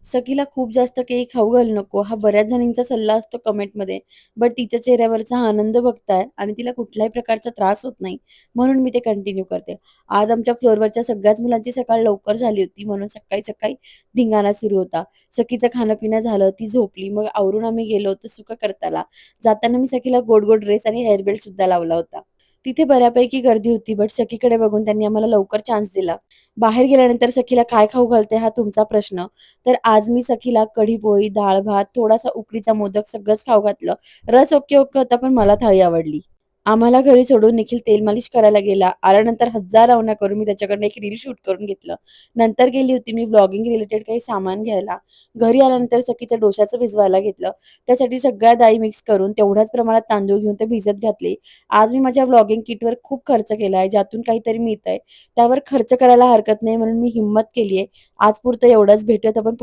सखीला खूप जास्त केक खाऊ घालू नको, हा बऱ्याच जणींचा सल्ला असतो कमेंटमध्ये. बट तिच्या चेहऱ्यावरचा हा आनंद बघताय आणि तिला कुठल्याही प्रकारचा त्रास होत नाही, म्हणून मी ते कंटिन्यू करते. आज आमच्या फ्लोअरवरच्या सगळ्याच मुलांची सकाळ लवकर झाली होती, म्हणून सकाळी-सकाळी धिंगाणा सुरू होता. सखीचं खाणं-पिणं झालं, ती झोपली. मग आवरून आम्ही गेलो होतो सुखकर्ताला. जाताना मी सखीला गोड-गोड ड्रेस आणि हेअर बेल्ट सुद्धा लावला होता. तिथे बऱ्यापैकी गर्दी होती, बट सखीकडे बघून त्यांनी आम्हाला लवकर चान्स दिला. बाहेर गेल्यानंतर सखीला काय खाऊ घालते हा तुमचा प्रश्न. तर आज मी सखीला कढी-पोळी, डाळ-भात, थोडासा उकडीचा मोदक सगळंच खाऊ घातलं. रस ओके-ओके होता, पण मला थाळी आवडली. आम्हाला घरी सोडून निखिल तेल मालिश करायला गेला. आल्यानंतर हजार रावण्या करून मी त्याच्याकडनं एक रील शूट करून घेतलं. नंतर गेली होती मी व्लॉगिंग रिलेटेड काही सामान घ्यायला. घरी आल्यानंतर सखीचं डोश्याचं भिजवायला घेतलं. त्यासाठी सगळ्या डाळी मिक्स करून तेवढ्याच प्रमाणात तांदूळ घेऊन ते भिजत घातले. आज मी माझ्या व्लॉगिंग किटवर खूप खर्च केलाय, ज्यातून काहीतरी मिळतंय. त्यावर खर्च करायला हरकत नाही म्हणून मी हिंमत केलीये. आजपुरतं एवढंच. भेटूयात आपण